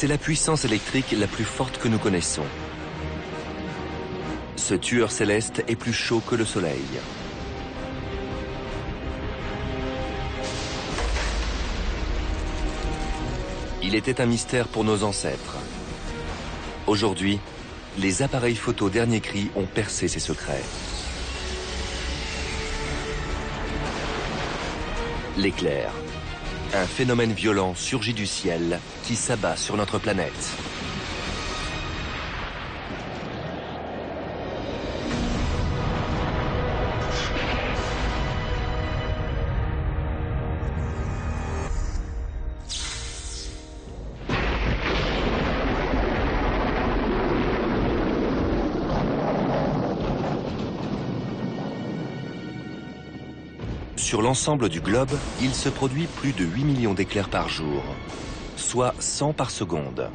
C'est la puissance électrique la plus forte que nous connaissons. Ce tueur céleste est plus chaud que le soleil. Il était un mystère pour nos ancêtres. Aujourd'hui, les appareils photo dernier cri ont percé ses secrets. L'éclair. Un phénomène violent surgit du ciel qui s'abat sur notre planète. Sur l'ensemble du globe, il se produit plus de 8 millions d'éclairs par jour, soit 100 par seconde.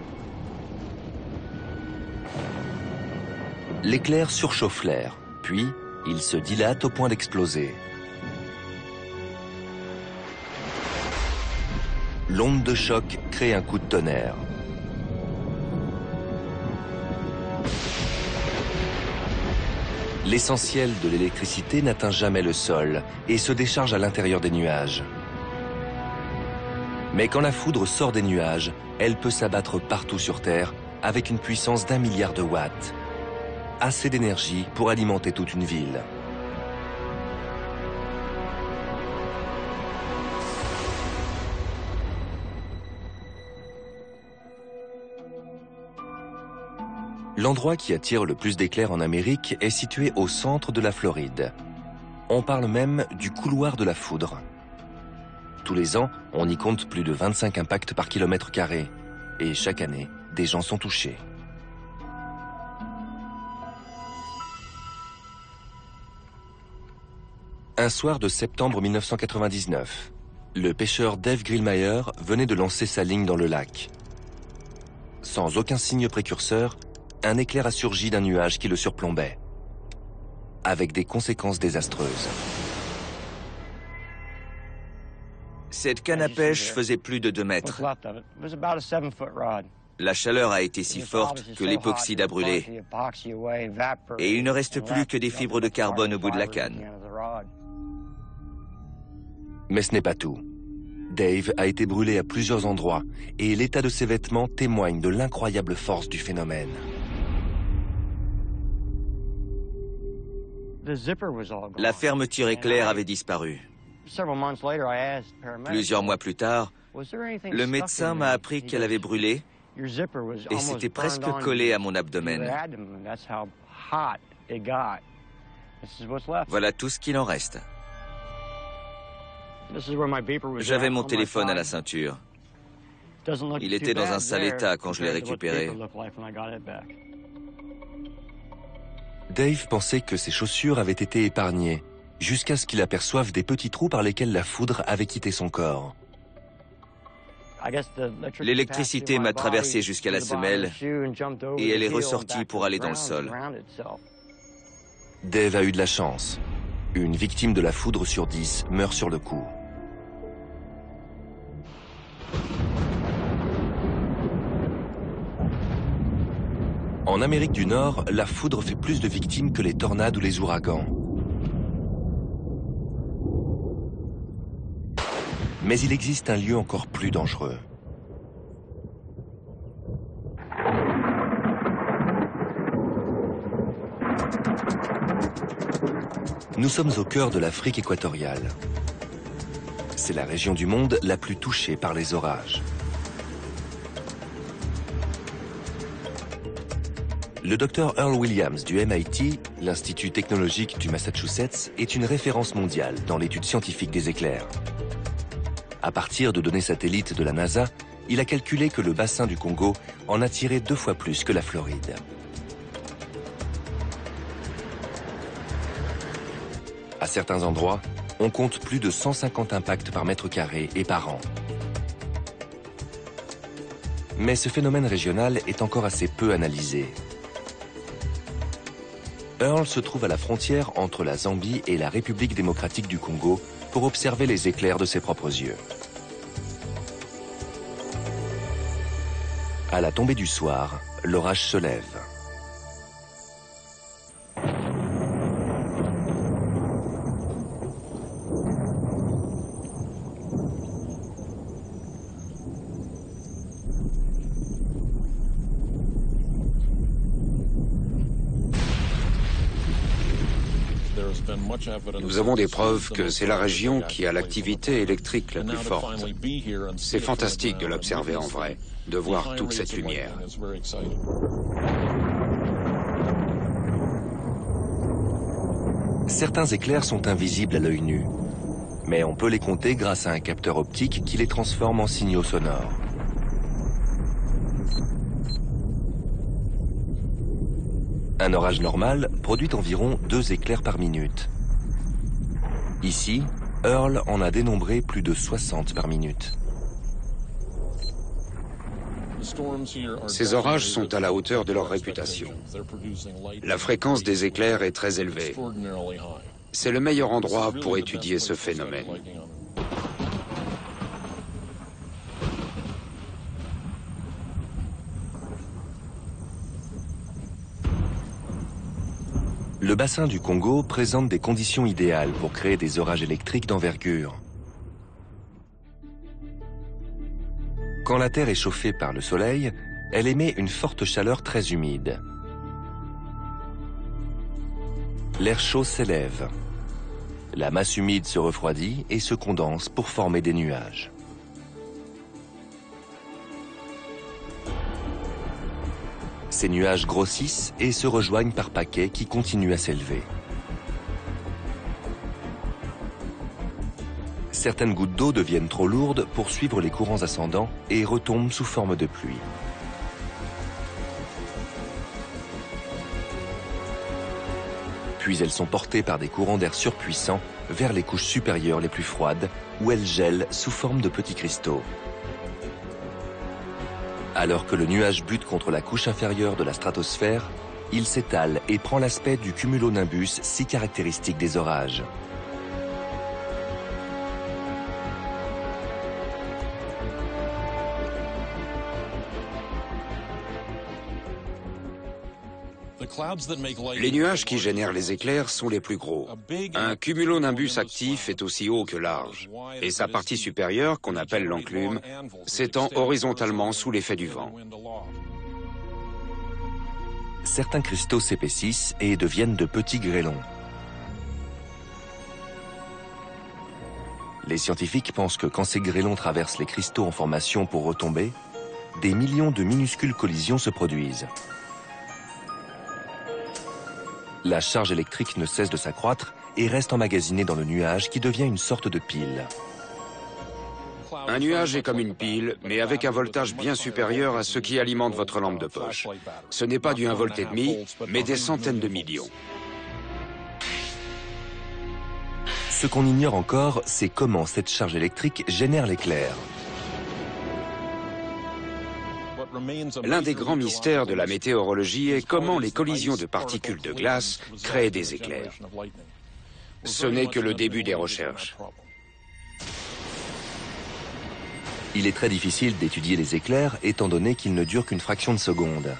L'éclair surchauffe l'air, puis il se dilate au point d'exploser. L'onde de choc crée un coup de tonnerre. L'essentiel de l'électricité n'atteint jamais le sol et se décharge à l'intérieur des nuages. Mais quand la foudre sort des nuages, elle peut s'abattre partout sur Terre avec une puissance d'1 milliard de watts. Assez d'énergie pour alimenter toute une ville. L'endroit qui attire le plus d'éclairs en Amérique est situé au centre de la Floride. On parle même du couloir de la foudre. Tous les ans, on y compte plus de 25 impacts par kilomètre carré. Et chaque année, des gens sont touchés. Un soir de septembre 1999, le pêcheur Dave Grillmeyer venait de lancer sa ligne dans le lac. Sans aucun signe précurseur, un éclair a surgi d'un nuage qui le surplombait, avec des conséquences désastreuses. Cette canne à pêche faisait plus de 2 mètres. La chaleur a été si forte que l'époxyde a brûlé. Et il ne reste plus que des fibres de carbone au bout de la canne. Mais ce n'est pas tout. Dave a été brûlé à plusieurs endroits et l'état de ses vêtements témoigne de l'incroyable force du phénomène. La fermeture éclair avait disparu. Plusieurs mois plus tard, le médecin m'a appris qu'elle avait brûlé et s'était presque collée à mon abdomen. Voilà tout ce qu'il en reste. J'avais mon téléphone à la ceinture. Il était dans un sale état quand je l'ai récupéré. Dave pensait que ses chaussures avaient été épargnées, jusqu'à ce qu'il aperçoive des petits trous par lesquels la foudre avait quitté son corps. L'électricité m'a traversé jusqu'à la semelle et elle est ressortie pour aller dans le sol. Dave a eu de la chance. Une victime de la foudre sur 10 meurt sur le coup. En Amérique du Nord, la foudre fait plus de victimes que les tornades ou les ouragans. Mais il existe un lieu encore plus dangereux. Nous sommes au cœur de l'Afrique équatoriale. C'est la région du monde la plus touchée par les orages. Le docteur Earl Williams du MIT, l'Institut technologique du Massachusetts, est une référence mondiale dans l'étude scientifique des éclairs. À partir de données satellites de la NASA, il a calculé que le bassin du Congo en attirait 2 fois plus que la Floride. À certains endroits, on compte plus de 150 impacts par mètre carré et par an. Mais ce phénomène régional est encore assez peu analysé. Earl se trouve à la frontière entre la Zambie et la République démocratique du Congo pour observer les éclairs de ses propres yeux. À la tombée du soir, l'orage se lève. Nous avons des preuves que c'est la région qui a l'activité électrique la plus forte. C'est fantastique de l'observer en vrai, de voir toute cette lumière. Certains éclairs sont invisibles à l'œil nu, mais on peut les compter grâce à un capteur optique qui les transforme en signaux sonores. Un orage normal produit environ 2 éclairs par minute. Ici, Earl en a dénombré plus de 60 par minute. Ces orages sont à la hauteur de leur réputation. La fréquence des éclairs est très élevée. C'est le meilleur endroit pour étudier ce phénomène. Le bassin du Congo présente des conditions idéales pour créer des orages électriques d'envergure. Quand la Terre est chauffée par le Soleil, elle émet une forte chaleur très humide. L'air chaud s'élève. La masse humide se refroidit et se condense pour former des nuages. Ces nuages grossissent et se rejoignent par paquets qui continuent à s'élever. Certaines gouttes d'eau deviennent trop lourdes pour suivre les courants ascendants et retombent sous forme de pluie. Puis elles sont portées par des courants d'air surpuissants vers les couches supérieures les plus froides, où elles gèlent sous forme de petits cristaux. Alors que le nuage bute contre la couche inférieure de la stratosphère, il s'étale et prend l'aspect du cumulonimbus si caractéristique des orages. Les nuages qui génèrent les éclairs sont les plus gros. Un cumulonimbus actif est aussi haut que large, et sa partie supérieure, qu'on appelle l'enclume, s'étend horizontalement sous l'effet du vent. Certains cristaux s'épaississent et deviennent de petits grêlons. Les scientifiques pensent que quand ces grêlons traversent les cristaux en formation pour retomber, des millions de minuscules collisions se produisent. La charge électrique ne cesse de s'accroître et reste emmagasinée dans le nuage qui devient une sorte de pile. Un nuage est comme une pile, mais avec un voltage bien supérieur à ce qui alimente votre lampe de poche. Ce n'est pas du 1,5 volt, mais des centaines de millions. Ce qu'on ignore encore, c'est comment cette charge électrique génère l'éclair. L'un des grands mystères de la météorologie est comment les collisions de particules de glace créent des éclairs. Ce n'est que le début des recherches. Il est très difficile d'étudier les éclairs étant donné qu'ils ne durent qu'une fraction de seconde.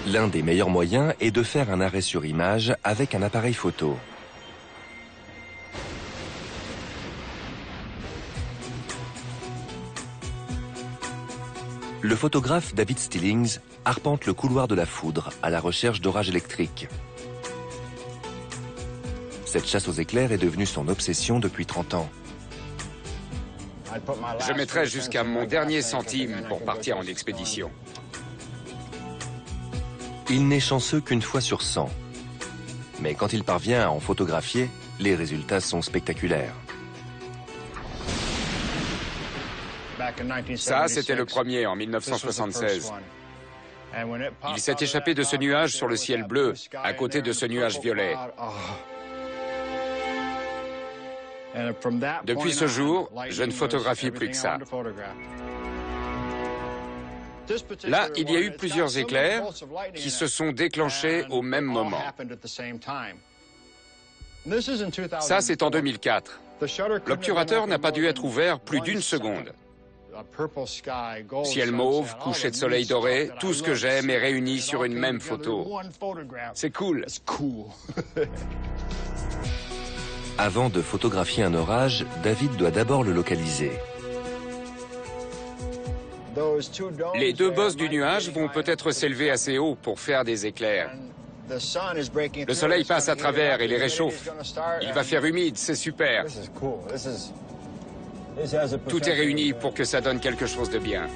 L'un des meilleurs moyens est de faire un arrêt sur image avec un appareil photo. Le photographe David Stillings arpente le couloir de la foudre à la recherche d'orages électriques. Cette chasse aux éclairs est devenue son obsession depuis 30 ans. Je mettrai jusqu'à mon dernier centime pour partir en expédition. Il n'est chanceux qu'une fois sur 100. Mais quand il parvient à en photographier, les résultats sont spectaculaires. Ça, c'était le premier en 1976. Il s'est échappé de ce nuage sur le ciel bleu, à côté de ce nuage violet. Depuis ce jour, je ne photographie plus que ça. Là, il y a eu plusieurs éclairs qui se sont déclenchés au même moment. Ça, c'est en 2004. L'obturateur n'a pas dû être ouvert plus d'1 seconde. Ciel mauve, coucher de soleil doré, tout ce que j'aime est réuni sur une même photo. C'est cool. Avant de photographier un orage, David doit d'abord le localiser. Les deux bosses du nuage vont peut-être s'élever assez haut pour faire des éclairs. Le soleil passe à travers et les réchauffe. Il va faire humide, c'est super. Tout est réuni pour que ça donne quelque chose de bien.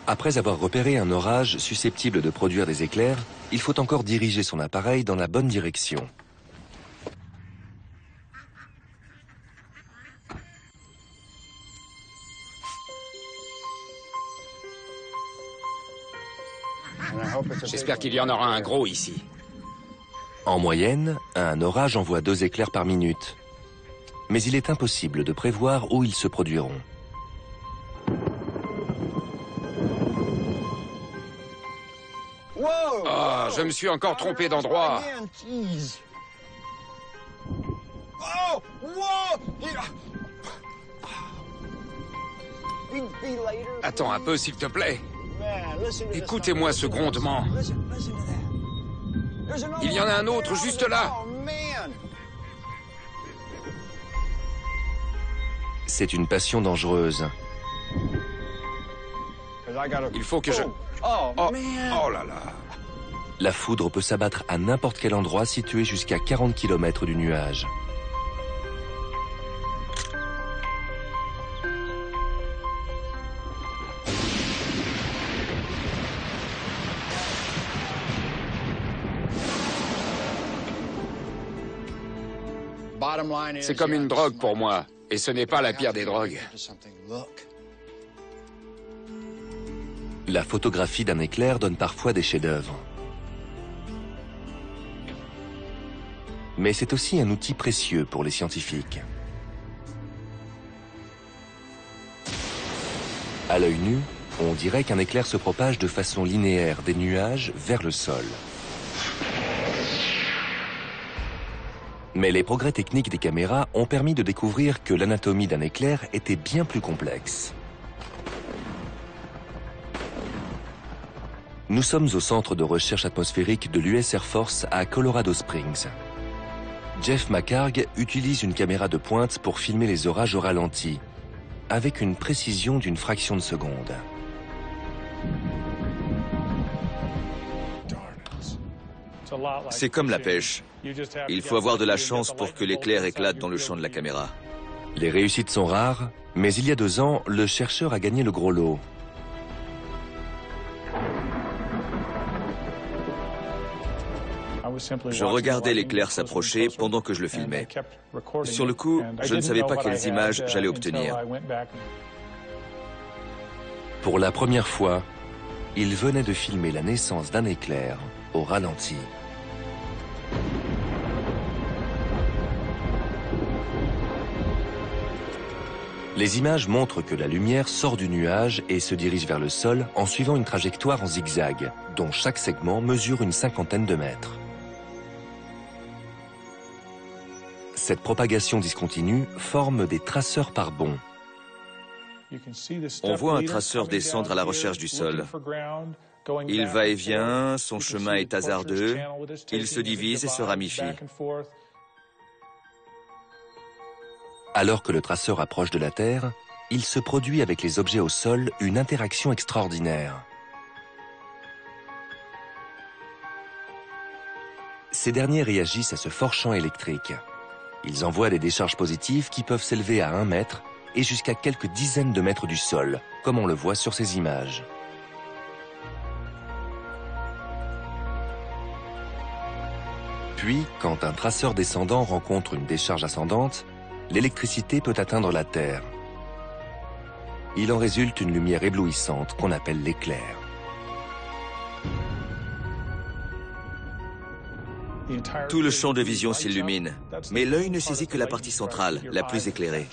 Après avoir repéré un orage susceptible de produire des éclairs, il faut encore diriger son appareil dans la bonne direction. J'espère qu'il y en aura un gros ici. En moyenne, un orage envoie 2 éclairs par minute. Mais il est impossible de prévoir où ils se produiront. Oh, je me suis encore trompé d'endroit. Attends un peu, s'il te plaît. Écoutez-moi ce grondement. Il y en a un autre juste là. C'est une passion dangereuse. Il faut que je... Oh là là. La foudre peut s'abattre à n'importe quel endroit situé jusqu'à 40 km du nuage. C'est comme une drogue pour moi, et ce n'est pas la pire des drogues. La photographie d'un éclair donne parfois des chefs-d'œuvre. Mais c'est aussi un outil précieux pour les scientifiques. À l'œil nu, on dirait qu'un éclair se propage de façon linéaire des nuages vers le sol. Mais les progrès techniques des caméras ont permis de découvrir que l'anatomie d'un éclair était bien plus complexe. Nous sommes au centre de recherche atmosphérique de l'US Air Force à Colorado Springs. Jeff McHargue utilise une caméra de pointe pour filmer les orages au ralenti, avec une précision d'une fraction de seconde. C'est comme la pêche. Il faut avoir de la chance pour que l'éclair éclate dans le champ de la caméra. Les réussites sont rares, mais il y a 2 ans, le chercheur a gagné le gros lot. Je regardais l'éclair s'approcher pendant que je le filmais. Sur le coup, je ne savais pas quelles images j'allais obtenir. Pour la première fois, il venait de filmer la naissance d'un éclair au ralenti. Les images montrent que la lumière sort du nuage et se dirige vers le sol en suivant une trajectoire en zigzag, dont chaque segment mesure une 50aine de mètres. Cette propagation discontinue forme des traceurs par bonds. On voit un traceur descendre à la recherche du sol. Il va et vient, son chemin est hasardeux, il se divise et se ramifie. Alors que le traceur approche de la Terre, il se produit avec les objets au sol une interaction extraordinaire. Ces derniers réagissent à ce fort champ électrique. Ils envoient des décharges positives qui peuvent s'élever à 1 mètre et jusqu'à quelques dizaines de mètres du sol, comme on le voit sur ces images. Puis, quand un traceur descendant rencontre une décharge ascendante, l'électricité peut atteindre la Terre. Il en résulte une lumière éblouissante qu'on appelle l'éclair. Tout le champ de vision s'illumine, mais l'œil ne saisit que la partie centrale, la plus éclairée.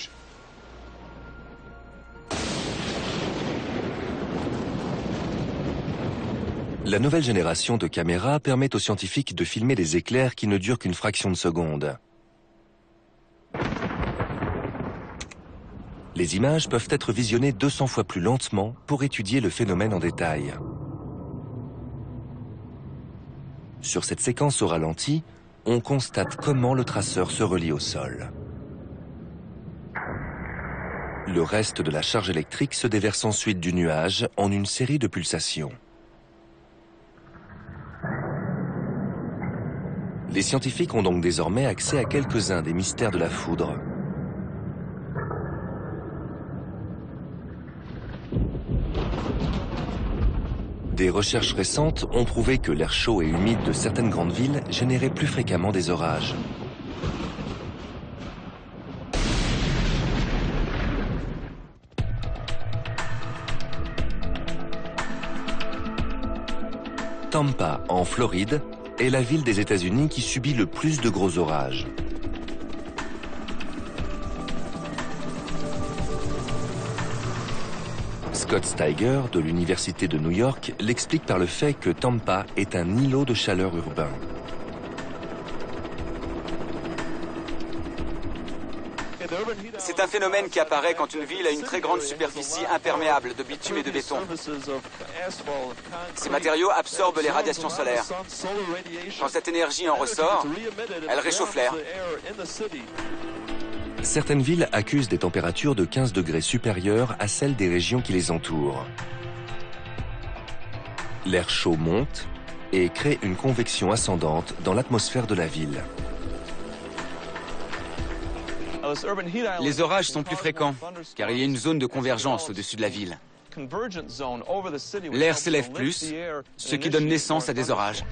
La nouvelle génération de caméras permet aux scientifiques de filmer des éclairs qui ne durent qu'une fraction de seconde. Les images peuvent être visionnées 200 fois plus lentement pour étudier le phénomène en détail. Sur cette séquence au ralenti, on constate comment le traceur se relie au sol. Le reste de la charge électrique se déverse ensuite du nuage en une série de pulsations. Les scientifiques ont donc désormais accès à quelques-uns des mystères de la foudre. Des recherches récentes ont prouvé que l'air chaud et humide de certaines grandes villes générait plus fréquemment des orages. Tampa, en Floride, est la ville des États-Unis qui subit le plus de gros orages. Scott Steiger, de l'Université de New York, l'explique par le fait que Tampa est un îlot de chaleur urbain. C'est un phénomène qui apparaît quand une ville a une très grande superficie imperméable de bitume et de béton. Ces matériaux absorbent les radiations solaires. Quand cette énergie en ressort, elle réchauffe l'air. Certaines villes accusent des températures de 15 degrés supérieures à celles des régions qui les entourent. L'air chaud monte et crée une convection ascendante dans l'atmosphère de la ville. Les orages sont plus fréquents, car il y a une zone de convergence au-dessus de la ville. L'air s'élève plus, ce qui donne naissance à des orages.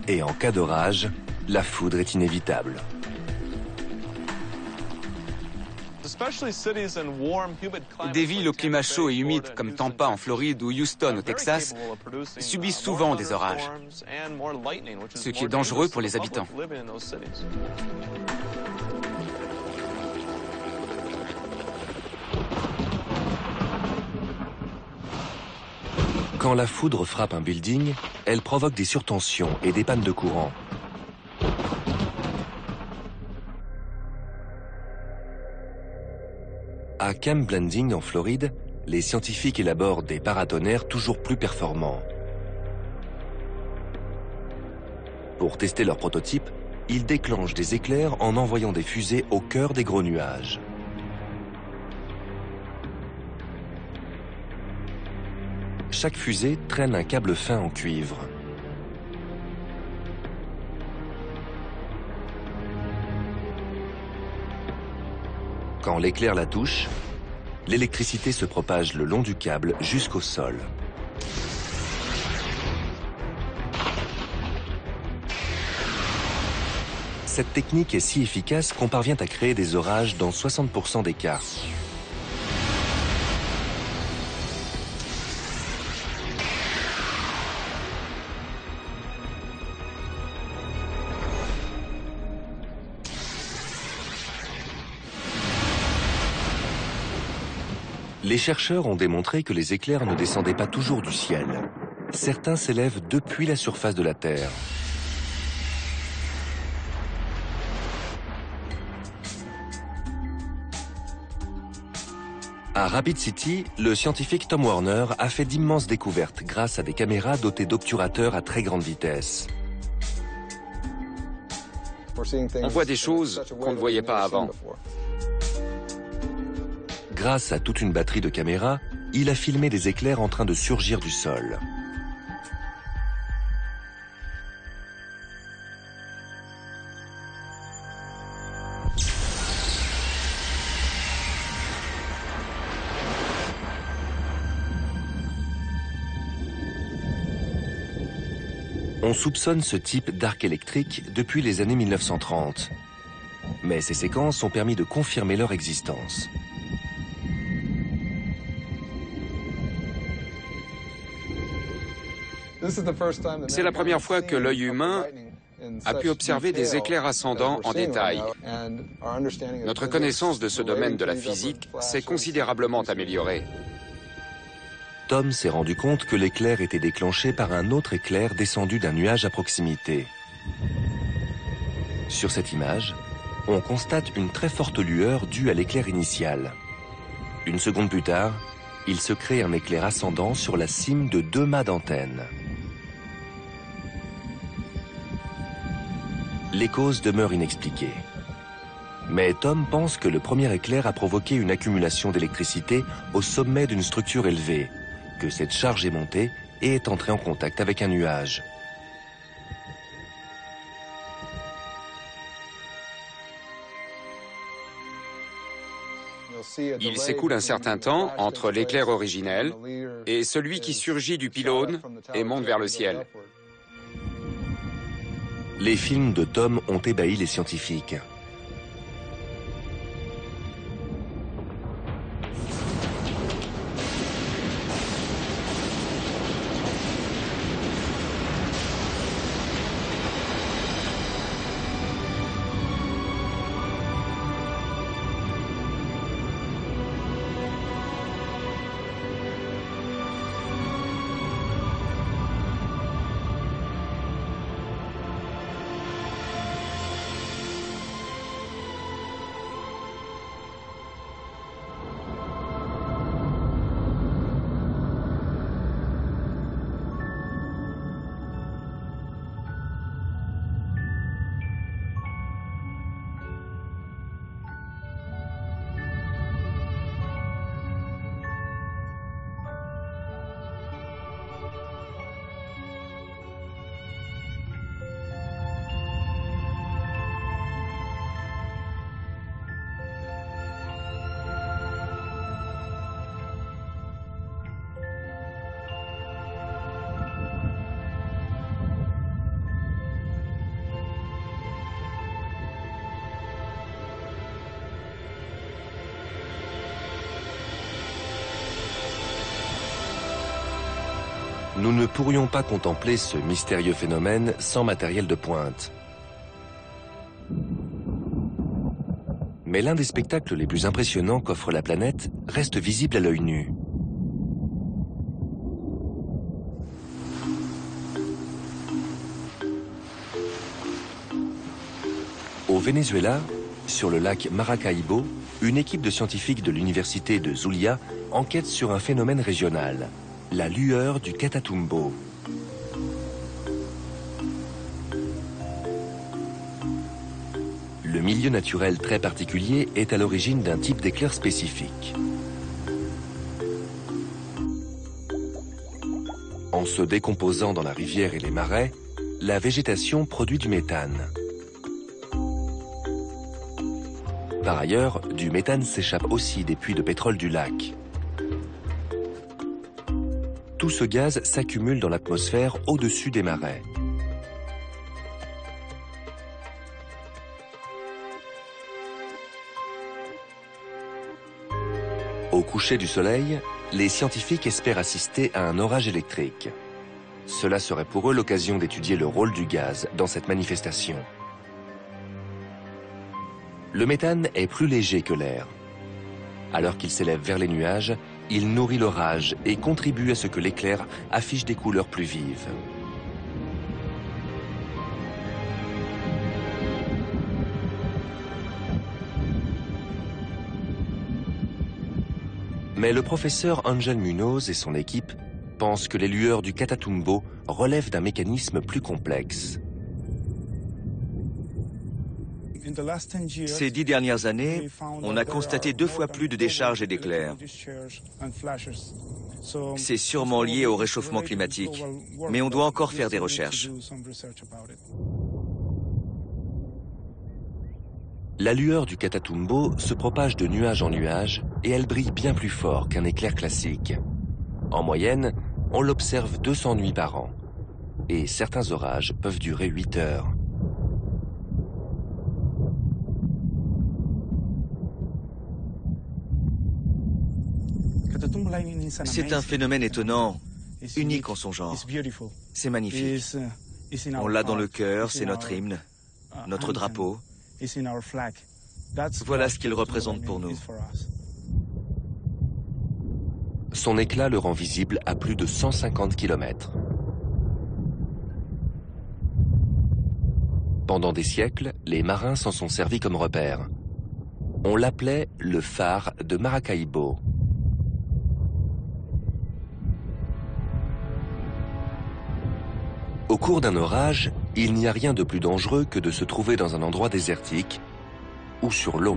Et en cas d'orage, la foudre est inévitable. Des villes au climat chaud et humide comme Tampa en Floride ou Houston au Texas subissent souvent des orages, ce qui est dangereux pour les habitants. Quand la foudre frappe un building, elle provoque des surtensions et des pannes de courant. À Camp Blanding, en Floride, les scientifiques élaborent des paratonnerres toujours plus performants. Pour tester leur prototype, ils déclenchent des éclairs en envoyant des fusées au cœur des gros nuages. Chaque fusée traîne un câble fin en cuivre. Quand l'éclair la touche, l'électricité se propage le long du câble jusqu'au sol. Cette technique est si efficace qu'on parvient à créer des orages dans 60% des cas. Les chercheurs ont démontré que les éclairs ne descendaient pas toujours du ciel. Certains s'élèvent depuis la surface de la Terre. À Rapid City, le scientifique Tom Warner a fait d'immenses découvertes grâce à des caméras dotées d'obturateurs à très grande vitesse. On voit des choses qu'on ne voyait pas avant. Grâce à toute une batterie de caméras, il a filmé des éclairs en train de surgir du sol. On soupçonne ce type d'arc électrique depuis les années 1930. Mais ces séquences ont permis de confirmer leur existence. C'est la première fois que l'œil humain a pu observer des éclairs ascendants en détail. Notre connaissance de ce domaine de la physique s'est considérablement améliorée. Tom s'est rendu compte que l'éclair était déclenché par un autre éclair descendu d'un nuage à proximité. Sur cette image, on constate une très forte lueur due à l'éclair initial. Une seconde plus tard, il se crée un éclair ascendant sur la cime de 2 mâts d'antenne. Les causes demeurent inexpliquées. Mais Tom pense que le premier éclair a provoqué une accumulation d'électricité au sommet d'une structure élevée, que cette charge est montée et est entrée en contact avec un nuage. Il s'écoule un certain temps entre l'éclair originel et celui qui surgit du pylône et monte vers le ciel. Les films de Tom ont ébahi les scientifiques. Nous ne pourrions pas contempler ce mystérieux phénomène sans matériel de pointe. Mais l'un des spectacles les plus impressionnants qu'offre la planète reste visible à l'œil nu. Au Venezuela, sur le lac Maracaibo, une équipe de scientifiques de l'université de Zulia enquête sur un phénomène régional, la lueur du Catatumbo. Le milieu naturel très particulier est à l'origine d'un type d'éclair spécifique. En se décomposant dans la rivière et les marais, la végétation produit du méthane. Par ailleurs, du méthane s'échappe aussi des puits de pétrole du lac. Tout ce gaz s'accumule dans l'atmosphère au-dessus des marais. Au coucher du soleil, les scientifiques espèrent assister à un orage électrique. Cela serait pour eux l'occasion d'étudier le rôle du gaz dans cette manifestation. Le méthane est plus léger que l'air. Alors qu'il s'élève vers les nuages, il nourrit l'orage et contribue à ce que l'éclair affiche des couleurs plus vives. Mais le professeur Ángel Munoz et son équipe pensent que les lueurs du Catatumbo relèvent d'un mécanisme plus complexe. Ces 10 dernières années, on a constaté 2 fois plus de décharges et d'éclairs. C'est sûrement lié au réchauffement climatique, mais on doit encore faire des recherches. La lueur du Catatumbo se propage de nuage en nuage et elle brille bien plus fort qu'un éclair classique. En moyenne, on l'observe 200 nuits par an. Et certains orages peuvent durer 8 heures. C'est un phénomène étonnant, unique en son genre. C'est magnifique. On l'a dans le cœur, c'est notre hymne, notre drapeau. Voilà ce qu'il représente pour nous. Son éclat le rend visible à plus de 150 km. Pendant des siècles, les marins s'en sont servis comme repère. On l'appelait le phare de Maracaibo. Au cours d'un orage, il n'y a rien de plus dangereux que de se trouver dans un endroit désertique ou sur l'eau.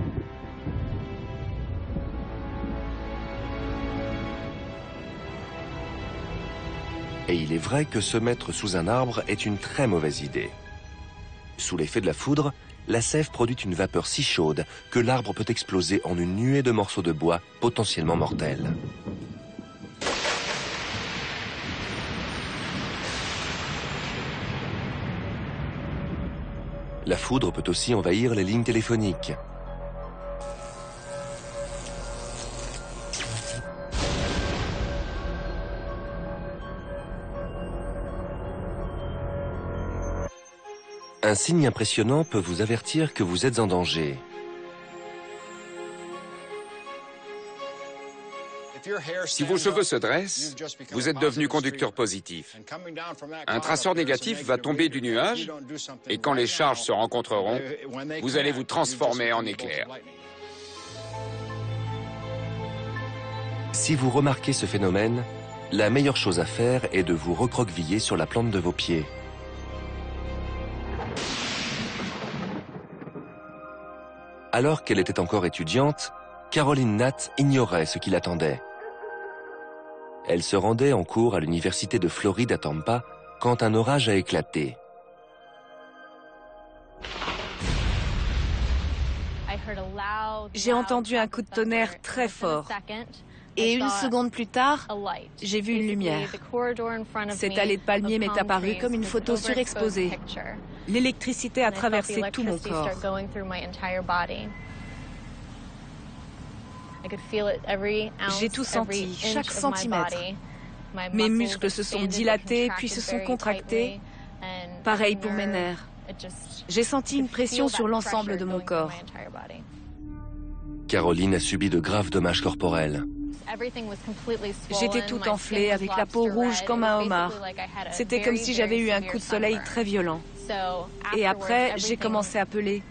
Et il est vrai que se mettre sous un arbre est une très mauvaise idée. Sous l'effet de la foudre, la sève produit une vapeur si chaude que l'arbre peut exploser en une nuée de morceaux de bois potentiellement mortels. La foudre peut aussi envahir les lignes téléphoniques. Un signe impressionnant peut vous avertir que vous êtes en danger. Si vos cheveux se dressent, vous êtes devenu conducteur positif. Un traceur négatif va tomber du nuage et quand les charges se rencontreront, vous allez vous transformer en éclair. Si vous remarquez ce phénomène, la meilleure chose à faire est de vous recroqueviller sur la plante de vos pieds. Alors qu'elle était encore étudiante, Caroline Natt ignorait ce qui l'attendait. Elle se rendait en cours à l'université de Floride à Tampa quand un orage a éclaté. J'ai entendu un coup de tonnerre très fort. Et une seconde plus tard, j'ai vu une lumière. Cette allée de palmiers m'est apparue comme une photo surexposée. L'électricité a traversé tout mon corps. J'ai tout senti, chaque centimètre. Mes muscles se sont dilatés puis se sont contractés. Pareil pour mes nerfs. J'ai senti une pression sur l'ensemble de mon corps. Caroline a subi de graves dommages corporels. J'étais tout enflée avec la peau rouge comme un homard. C'était comme si j'avais eu un coup de soleil très violent. Et après, j'ai commencé à peler.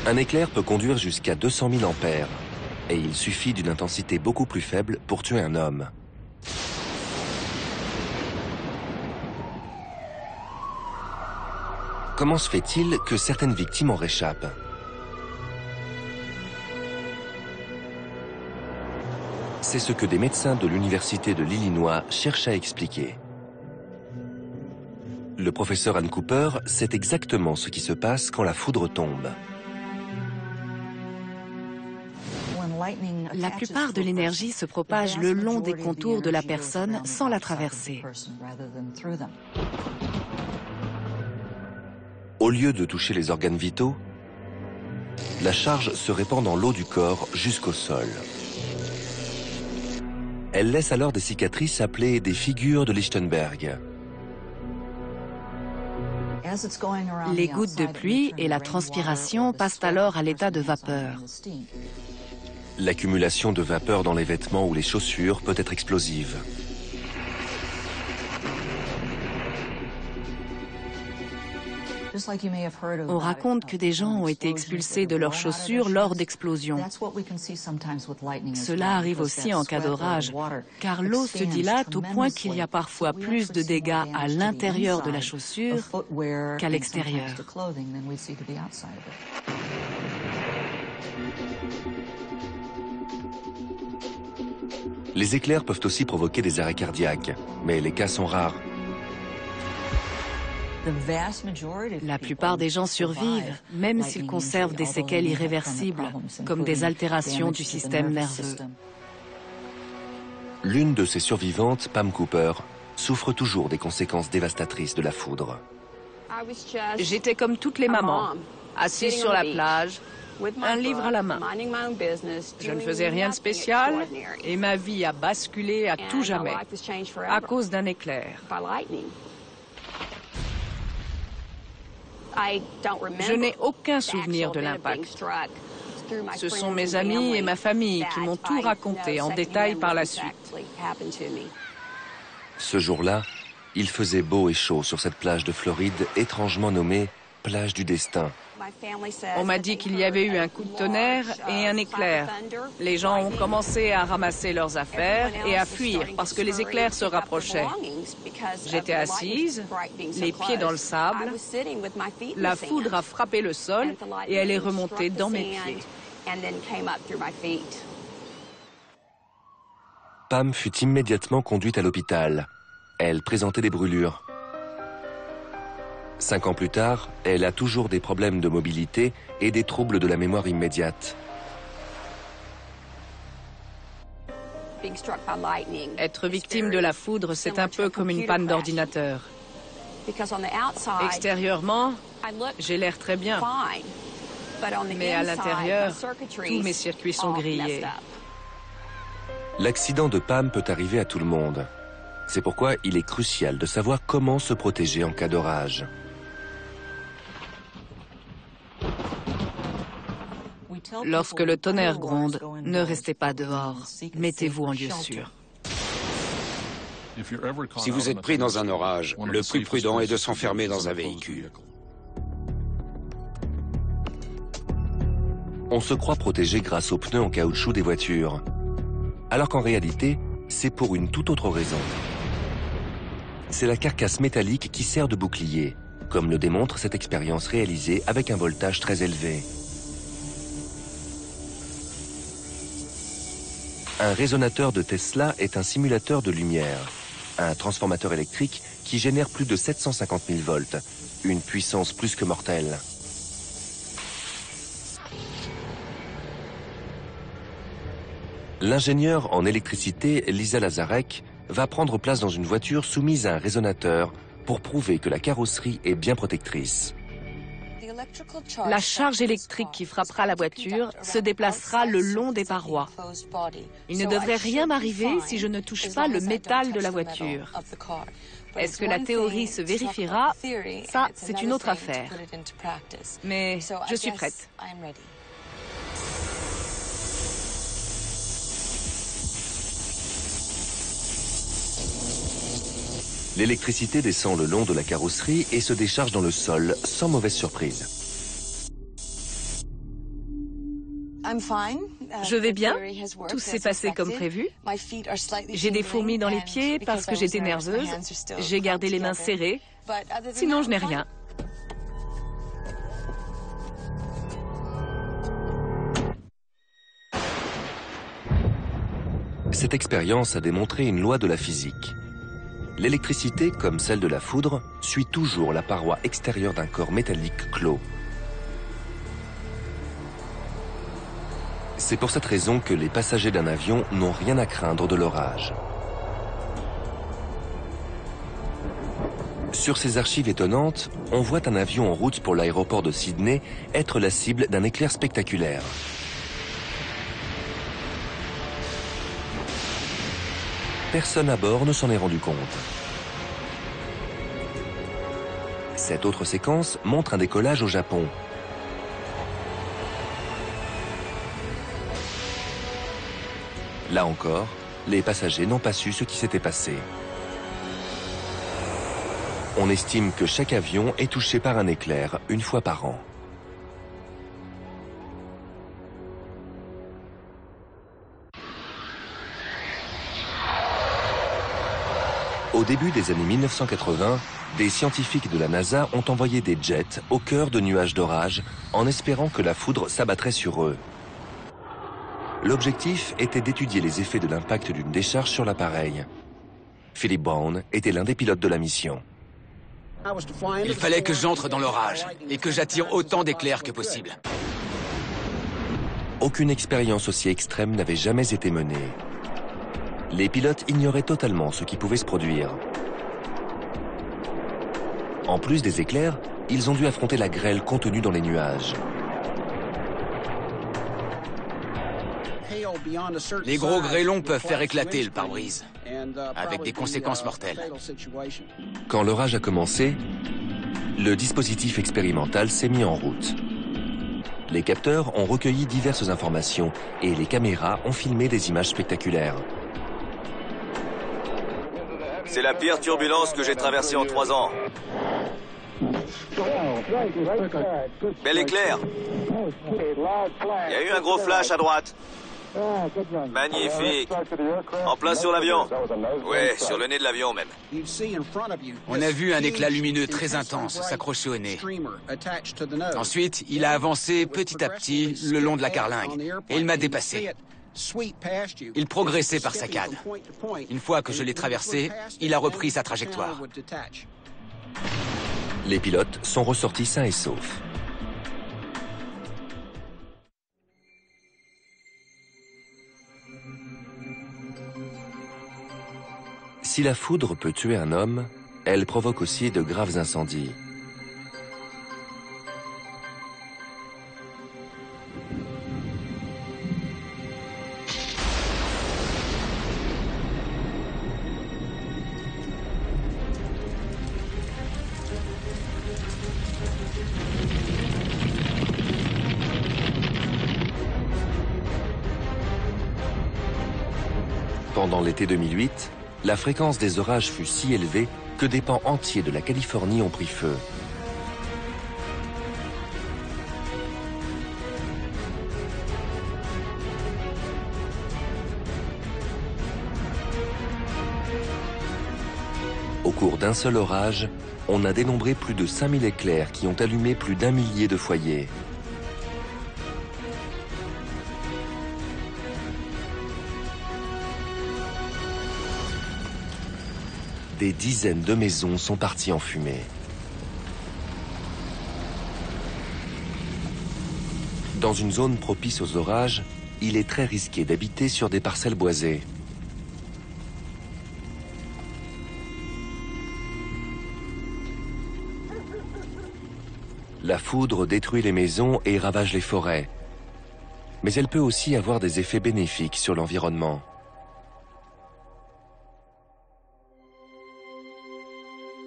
Un éclair peut conduire jusqu'à 200 000 ampères. Et il suffit d'une intensité beaucoup plus faible pour tuer un homme. Comment se fait-il que certaines victimes en réchappent? C'est ce que des médecins de l'Université de l'Illinois cherchent à expliquer. Le professeur Ann Cooper sait exactement ce qui se passe quand la foudre tombe. La plupart de l'énergie se propage le long des contours de la personne sans la traverser. Au lieu de toucher les organes vitaux, la charge se répand dans l'eau du corps jusqu'au sol. Elle laisse alors des cicatrices appelées des figures de Lichtenberg. Les gouttes de pluie et la transpiration passent alors à l'état de vapeur. L'accumulation de vapeur dans les vêtements ou les chaussures peut être explosive. On raconte que des gens ont été expulsés de leurs chaussures lors d'explosions. Cela arrive aussi en cas d'orage, car l'eau se dilate au point qu'il y a parfois plus de dégâts à l'intérieur de la chaussure qu'à l'extérieur. Les éclairs peuvent aussi provoquer des arrêts cardiaques, mais les cas sont rares. La plupart des gens survivent, même s'ils conservent des séquelles irréversibles, comme des altérations du système nerveux. L'une de ces survivantes, Pam Cooper, souffre toujours des conséquences dévastatrices de la foudre. J'étais comme toutes les mamans, assise sur la plage, un livre à la main. Je ne faisais rien de spécial et ma vie a basculé à tout jamais à cause d'un éclair. Je n'ai aucun souvenir de l'impact. Ce sont mes amis et ma famille qui m'ont tout raconté en détail par la suite. Ce jour-là, il faisait beau et chaud sur cette plage de Floride étrangement nommée plage du destin. On m'a dit qu'il y avait eu un coup de tonnerre et un éclair. Les gens ont commencé à ramasser leurs affaires et à fuir parce que les éclairs se rapprochaient. J'étais assise, les pieds dans le sable. La foudre a frappé le sol et elle est remontée dans mes pieds. Pam fut immédiatement conduite à l'hôpital. Elle présentait des brûlures. 5 ans plus tard, elle a toujours des problèmes de mobilité et des troubles de la mémoire immédiate. Être victime de la foudre, c'est un peu comme une panne d'ordinateur. Extérieurement, j'ai l'air très bien. Mais à l'intérieur, tous mes circuits sont grillés. L'accident de Pam peut arriver à tout le monde. C'est pourquoi il est crucial de savoir comment se protéger en cas d'orage. Lorsque le tonnerre gronde, ne restez pas dehors. Mettez-vous en lieu sûr. Si vous êtes pris dans un orage, le plus prudent est de s'enfermer dans un véhicule. On se croit protégé grâce aux pneus en caoutchouc des voitures. Alors qu'en réalité, c'est pour une toute autre raison. C'est la carcasse métallique qui sert de bouclier, comme le démontre cette expérience réalisée avec un voltage très élevé. Un résonateur de Tesla est un simulateur de lumière, un transformateur électrique qui génère plus de 750 000 volts, une puissance plus que mortelle. L'ingénieure en électricité Lisa Lazarek va prendre place dans une voiture soumise à un résonateur pour prouver que la carrosserie est bien protectrice. La charge électrique qui frappera la voiture se déplacera le long des parois. Il ne devrait rien m'arriver si je ne touche pas le métal de la voiture. Est-ce que la théorie se vérifiera? Ça, c'est une autre affaire. Mais je suis prête. L'électricité descend le long de la carrosserie et se décharge dans le sol, sans mauvaise surprise. Je vais bien, tout s'est passé comme prévu. J'ai des fourmis dans les pieds parce que j'étais nerveuse. J'ai gardé les mains serrées, sinon je n'ai rien. Cette expérience a démontré une loi de la physique. L'électricité, comme celle de la foudre, suit toujours la paroi extérieure d'un corps métallique clos. C'est pour cette raison que les passagers d'un avion n'ont rien à craindre de l'orage. Sur ces archives étonnantes, on voit un avion en route pour l'aéroport de Sydney être la cible d'un éclair spectaculaire. Personne à bord ne s'en est rendu compte. Cette autre séquence montre un décollage au Japon. Là encore, les passagers n'ont pas su ce qui s'était passé. On estime que chaque avion est touché par un éclair une fois par an. Au début des années 1980, des scientifiques de la NASA ont envoyé des jets au cœur de nuages d'orage en espérant que la foudre s'abattrait sur eux. L'objectif était d'étudier les effets de l'impact d'une décharge sur l'appareil. Philip Brown était l'un des pilotes de la mission. Il fallait que j'entre dans l'orage et que j'attire autant d'éclairs que possible. Aucune expérience aussi extrême n'avait jamais été menée. Les pilotes ignoraient totalement ce qui pouvait se produire. En plus des éclairs, ils ont dû affronter la grêle contenue dans les nuages. Les gros grêlons peuvent faire éclater le pare-brise, avec des conséquences mortelles. Quand l'orage a commencé, le dispositif expérimental s'est mis en route. Les capteurs ont recueilli diverses informations et les caméras ont filmé des images spectaculaires. C'est la pire turbulence que j'ai traversée en 3 ans. Bel éclair. Il y a eu un gros flash à droite. Magnifique. En plein sur l'avion. Ouais, sur le nez de l'avion même. On a vu un éclat lumineux très intense s'accrocher au nez. Ensuite, il a avancé petit à petit le long de la carlingue et il m'a dépassé. Il progressait par saccades. Une fois que je l'ai traversé, il a repris sa trajectoire. Les pilotes sont ressortis sains et saufs. Si la foudre peut tuer un homme, elle provoque aussi de graves incendies. Pendant l'été 2008, la fréquence des orages fut si élevée que des pans entiers de la Californie ont pris feu. Au cours d'un seul orage, on a dénombré plus de 5000 éclairs qui ont allumé plus d'1 millier de foyers. Des dizaines de maisons sont parties en fumée. Dans une zone propice aux orages, il est très risqué d'habiter sur des parcelles boisées. La foudre détruit les maisons et ravage les forêts. Mais elle peut aussi avoir des effets bénéfiques sur l'environnement.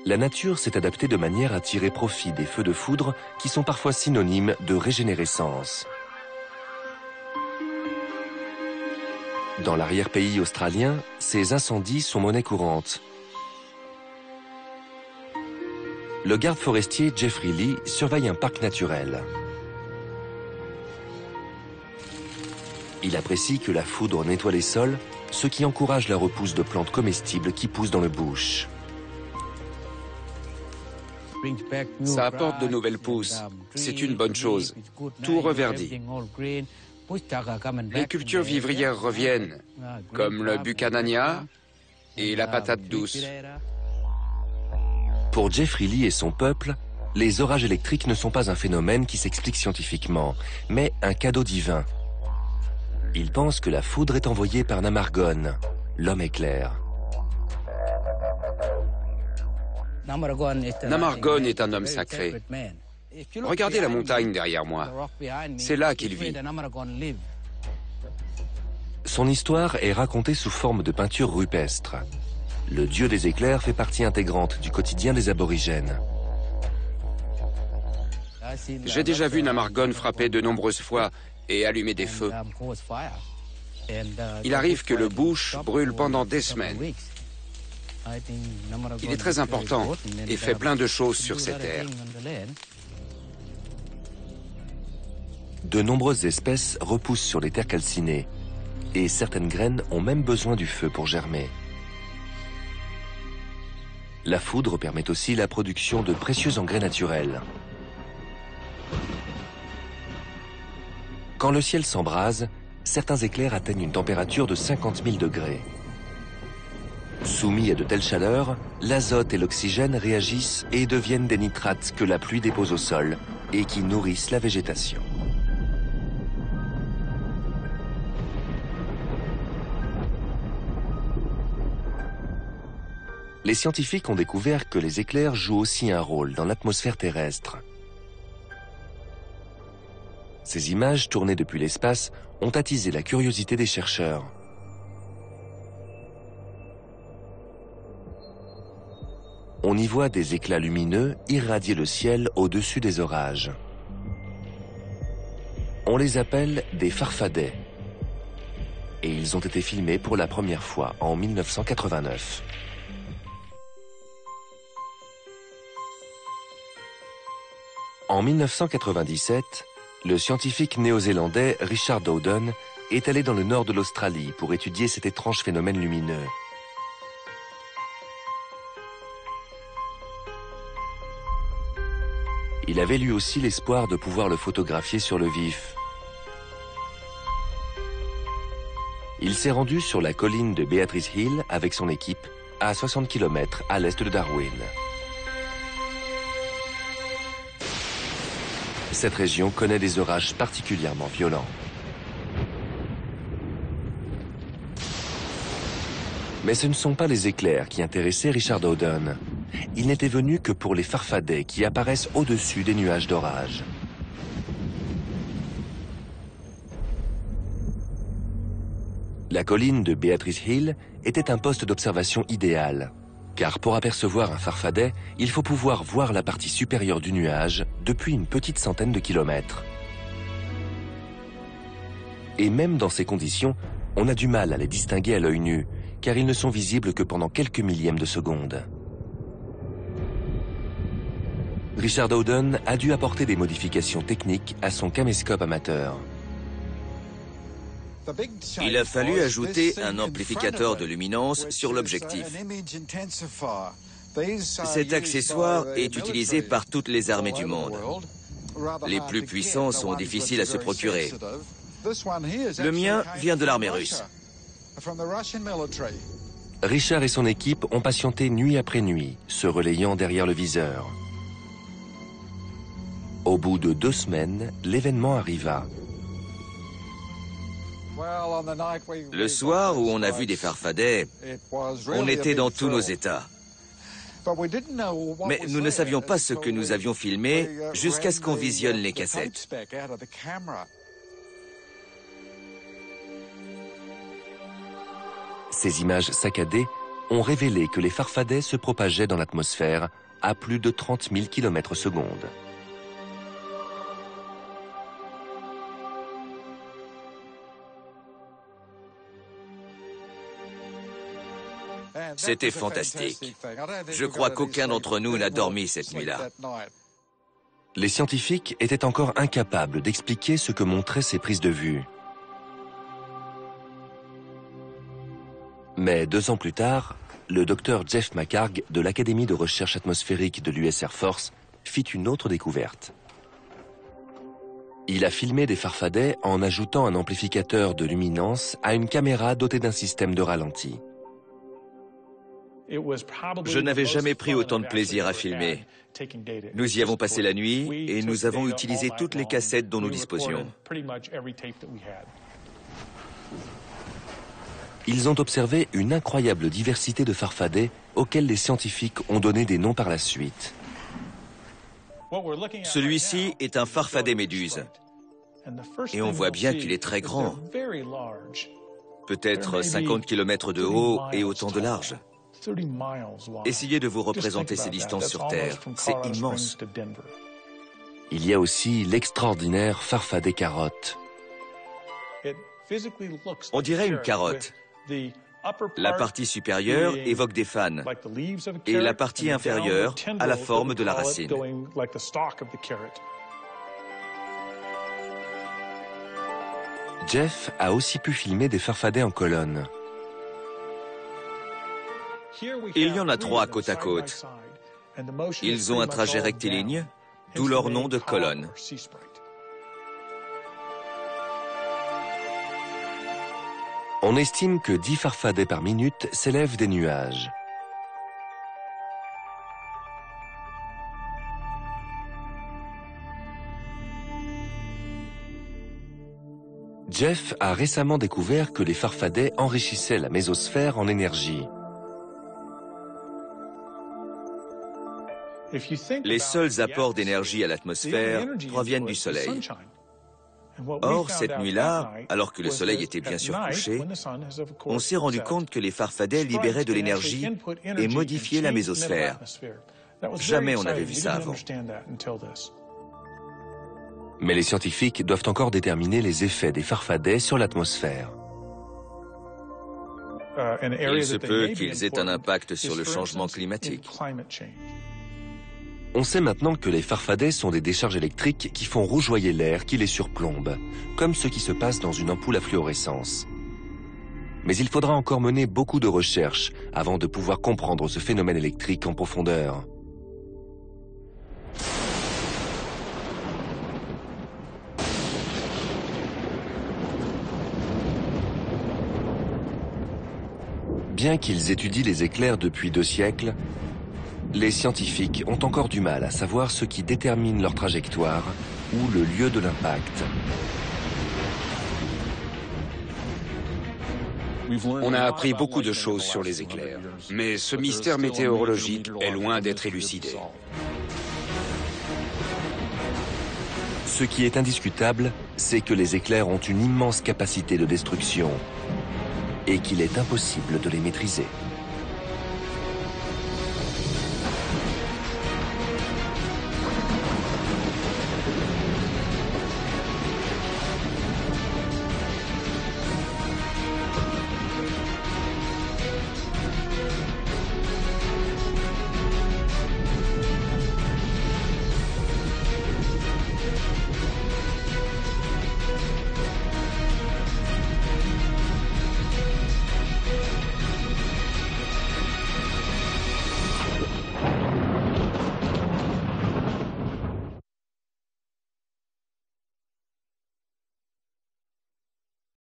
La nature s'est adaptée de manière à tirer profit des feux de foudre qui sont parfois synonymes de régénérescence. Dans l'arrière-pays australien, ces incendies sont monnaie courante. Le garde forestier Jeffrey Lee surveille un parc naturel. Il apprécie que la foudre nettoie les sols, ce qui encourage la repousse de plantes comestibles qui poussent dans le bush. Ça apporte de nouvelles pousses. C'est une bonne chose. Tout reverdit. Les cultures vivrières reviennent, comme le buchanania et la patate douce. Pour Jeffrey Lee et son peuple, les orages électriques ne sont pas un phénomène qui s'explique scientifiquement, mais un cadeau divin. Il pense que la foudre est envoyée par Namargon, l'homme éclair. Namargon est un homme sacré. Regardez la montagne derrière moi. C'est là qu'il vit. Son histoire est racontée sous forme de peinture rupestre. Le dieu des éclairs fait partie intégrante du quotidien des aborigènes. J'ai déjà vu Namargon frapper de nombreuses fois et allumer des feux. Il arrive que le bush brûle pendant des semaines. Il est très important et fait plein de choses sur cette terre. De nombreuses espèces repoussent sur les terres calcinées et certaines graines ont même besoin du feu pour germer. La foudre permet aussi la production de précieux engrais naturels. Quand le ciel s'embrase, certains éclairs atteignent une température de 50 000 degrés. Soumis à de telles chaleurs, l'azote et l'oxygène réagissent et deviennent des nitrates que la pluie dépose au sol et qui nourrissent la végétation. Les scientifiques ont découvert que les éclairs jouent aussi un rôle dans l'atmosphère terrestre. Ces images tournées depuis l'espace ont attisé la curiosité des chercheurs. On y voit des éclats lumineux irradier le ciel au-dessus des orages. On les appelle des farfadets. Et ils ont été filmés pour la première fois en 1989. En 1997, le scientifique néo-zélandais Richard Dowden est allé dans le nord de l'Australie pour étudier cet étrange phénomène lumineux. Il avait lui aussi l'espoir de pouvoir le photographier sur le vif. Il s'est rendu sur la colline de Beatrice Hill avec son équipe, à 60 km à l'est de Darwin. Cette région connaît des orages particulièrement violents. Mais ce ne sont pas les éclairs qui intéressaient Richard Dowden. Il n'était venu que pour les farfadets qui apparaissent au-dessus des nuages d'orage. La colline de Beatrice Hill était un poste d'observation idéal, car pour apercevoir un farfadet, il faut pouvoir voir la partie supérieure du nuage depuis une petite centaine de kilomètres. Et même dans ces conditions, on a du mal à les distinguer à l'œil nu, car ils ne sont visibles que pendant quelques millièmes de seconde. Richard Dowden a dû apporter des modifications techniques à son caméscope amateur. Il a fallu ajouter un amplificateur de luminance sur l'objectif. Cet accessoire est utilisé par toutes les armées du monde. Les plus puissants sont difficiles à se procurer. Le mien vient de l'armée russe. Richard et son équipe ont patienté nuit après nuit, se relayant derrière le viseur. Au bout de 2 semaines, l'événement arriva. Le soir où on a vu des farfadets, on était dans tous nos états. Mais nous ne savions pas ce que nous avions filmé jusqu'à ce qu'on visionne les cassettes. Ces images saccadées ont révélé que les farfadets se propageaient dans l'atmosphère à plus de 30 000 km/s. C'était fantastique. Je crois qu'aucun d'entre nous n'a dormi cette nuit-là. Les scientifiques étaient encore incapables d'expliquer ce que montraient ces prises de vue. Mais 2 ans plus tard, le docteur Jeff McHarg de l'Académie de recherche atmosphérique de l'US Air Force fit une autre découverte. Il a filmé des farfadets en ajoutant un amplificateur de luminance à une caméra dotée d'un système de ralenti. Je n'avais jamais pris autant de plaisir à filmer. Nous y avons passé la nuit et nous avons utilisé toutes les cassettes dont nous disposions. Ils ont observé une incroyable diversité de farfadets auxquels les scientifiques ont donné des noms par la suite. Celui-ci est un farfadet méduse. Et on voit bien qu'il est très grand. Peut-être 50 km de haut et autant de large. Essayez de vous représenter ces distances sur Terre. C'est immense. Il y a aussi l'extraordinaire farfadet carotte. On dirait une carotte. La partie supérieure évoque des fans et la partie inférieure a la forme de la racine. Jeff a aussi pu filmer des farfadets en colonne. Il y en a 3 côte à côte. Ils ont un trajet rectiligne, d'où leur nom de colonne. On estime que 10 farfadets par minute s'élèvent des nuages. Jeff a récemment découvert que les farfadets enrichissaient la mésosphère en énergie. Les seuls apports d'énergie à l'atmosphère proviennent du Soleil. Or, cette nuit-là, alors que le Soleil était bien sûr couché, on s'est rendu compte que les farfadets libéraient de l'énergie et modifiaient la mésosphère. Jamais on n'avait vu ça avant. Mais les scientifiques doivent encore déterminer les effets des farfadets sur l'atmosphère. Il se peut qu'ils aient un impact sur le changement climatique. On sait maintenant que les farfadets sont des décharges électriques qui font rougeoyer l'air qui les surplombe, comme ce qui se passe dans une ampoule à fluorescence. Mais il faudra encore mener beaucoup de recherches avant de pouvoir comprendre ce phénomène électrique en profondeur. Bien qu'ils étudient les éclairs depuis 2 siècles, les scientifiques ont encore du mal à savoir ce qui détermine leur trajectoire ou le lieu de l'impact. On a appris beaucoup de choses sur les éclairs, mais ce mystère météorologique est loin d'être élucidé. Ce qui est indiscutable, c'est que les éclairs ont une immense capacité de destruction et qu'il est impossible de les maîtriser.